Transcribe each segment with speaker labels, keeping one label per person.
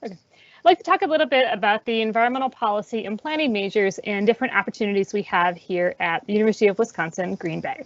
Speaker 1: Okay. I'd like to talk a little bit about the environmental policy and planning majors and different opportunities we have here at the University of Wisconsin, Green Bay.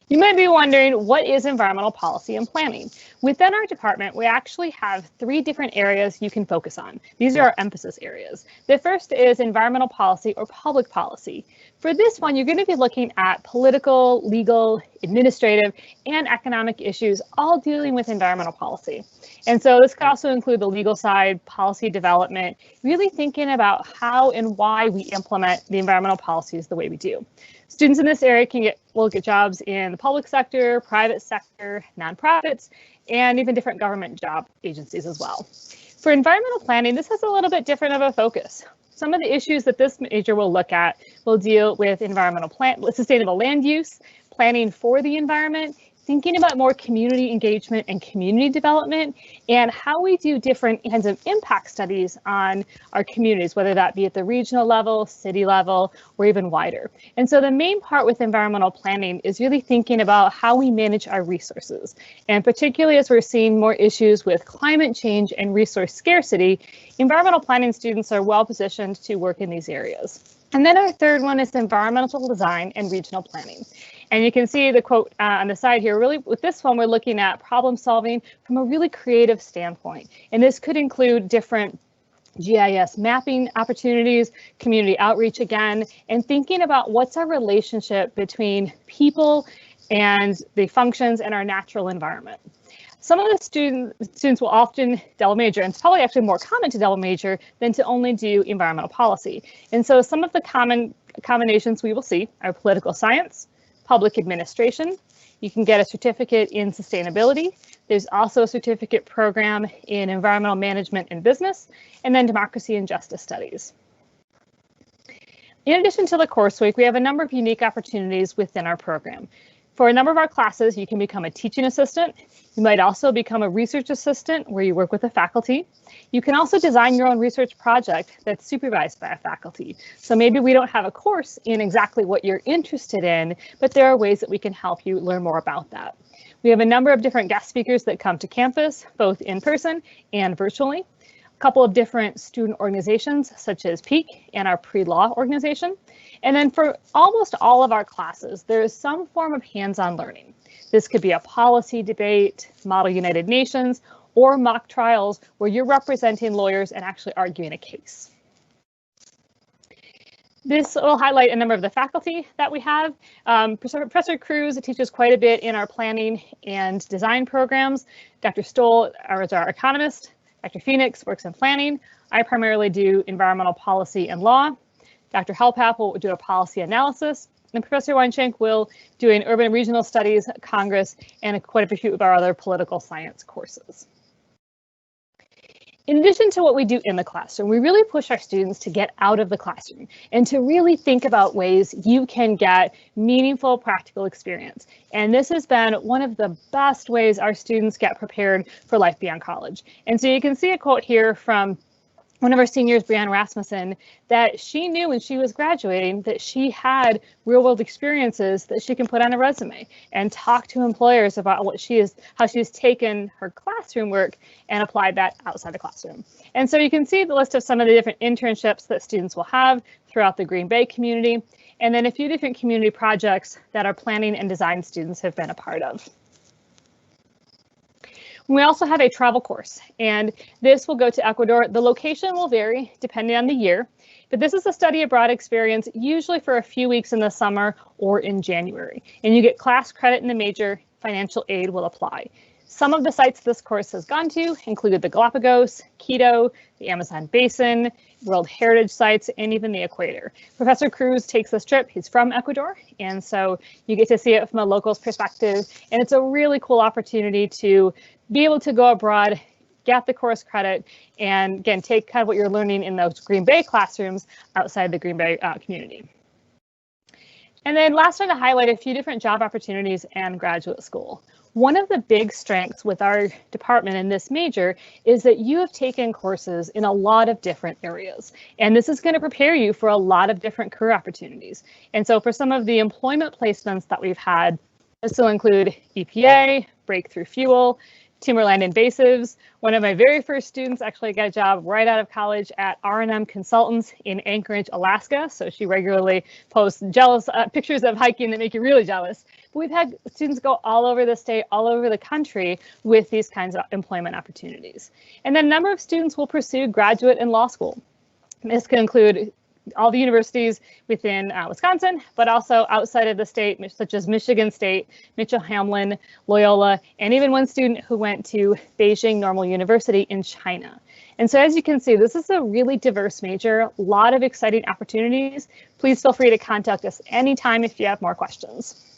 Speaker 1: You might be wondering, what is environmental policy and planning? Within our department, we actually have 3 different areas you can focus on. These are our emphasis areas. The first is environmental policy or public policy. For this one, you're going to be looking at political, legal, administrative, and economic issues, all dealing with environmental policy. And so this could also include the legal side, policy development, really thinking about how and why we implement the environmental policies the way we do. Students in this area will get jobs in the public sector, private sector, nonprofits, and even different government job agencies as well. For environmental planning, this has a little bit different of a focus. Some of the issues that this major will look at will deal with sustainable land use, planning for the environment, thinking about more community engagement and community development, and how we do different kinds of impact studies on our communities, whether that be at the regional level, city level, or even wider. And so the main part with environmental planning is really thinking about how we manage our resources. And particularly as we're seeing more issues with climate change and resource scarcity, environmental planning students are well positioned to work in these areas. And then our third one is environmental design and regional planning. And you can see the quote on the side here. Really, with this one, we're looking at problem solving from a really creative standpoint. And this could include different GIS mapping opportunities, community outreach again, and thinking about what's our relationship between people and the functions in our natural environment. Some of the students will often double major, and it's probably actually more common to double major than to only do environmental policy. And so some of the common combinations we will see are political science, public administration. You can get a certificate in sustainability. There's also a certificate program in environmental management and business, and then democracy and justice studies. In addition to the course week, we have a number of unique opportunities within our program. For a number of our classes, you can become a teaching assistant. You might also become a research assistant where you work with the faculty. You can also design your own research project that's supervised by a faculty. So maybe we don't have a course in exactly what you're interested in, but there are ways that we can help you learn more about that. We have a number of different guest speakers that come to campus, both in person and virtually. A couple of different student organizations, such as PEAK and our pre-law organization. And then for almost all of our classes, there is some form of hands-on learning. This could be a policy debate, Model United Nations, or mock trials where you're representing lawyers and actually arguing a case. This will highlight a number of the faculty that we have. Professor Cruz teaches quite a bit in our planning and design programs. Dr. Stoll is our economist. Dr. Phoenix works in planning. I primarily do environmental policy and law. Dr. Helpap will do a policy analysis, and Professor Weinschenk will do an urban and regional studies, Congress, and quite a few of our other political science courses. In addition to what we do in the classroom, we really push our students to get out of the classroom and to really think about ways you can get meaningful practical experience. And this has been one of the best ways our students get prepared for life beyond college. And so you can see a quote here from one of our seniors, Brianne Rasmussen, that she knew when she was graduating that she had real world experiences that she can put on a resume and talk to employers about how she has taken her classroom work and applied that outside the classroom. And so you can see the list of some of the different internships that students will have throughout the Green Bay community, and then a few different community projects that our planning and design students have been a part of. We also have a travel course, and this will go to Ecuador. The location will vary depending on the year, but this is a study abroad experience, usually for a few weeks in the summer or in January. And you get class credit in the major, financial aid will apply. Some of the sites this course has gone to included the Galapagos, Quito, the Amazon Basin, World Heritage Sites, and even the equator. Professor Cruz takes this trip. He's from Ecuador, and so you get to see it from a local's perspective. And it's a really cool opportunity to be able to go abroad, get the course credit, and again, take kind of what you're learning in those Green Bay classrooms outside the Green Bay community. And then last, I'm going to highlight a few different job opportunities and graduate school. One of the big strengths with our department in this major is that you have taken courses in a lot of different areas, and this is going to prepare you for a lot of different career opportunities. And so for some of the employment placements that we've had, this will include EPA, Breakthrough Fuel, timberland invasives. One of my very first students actually got a job right out of college at R&M Consultants in Anchorage, Alaska. So she regularly posts jealous pictures of hiking that make you really jealous. But we've had students go all over the state, all over the country with these kinds of employment opportunities. And then a number of students will pursue graduate and law school. This can include all the universities within Wisconsin, but also outside of the state, such as Michigan State, Mitchell-Hamline, Loyola, and even one student who went to Beijing Normal University in China. And so as you can see, this is a really diverse major, a lot of exciting opportunities. Please feel free to contact us anytime if you have more questions.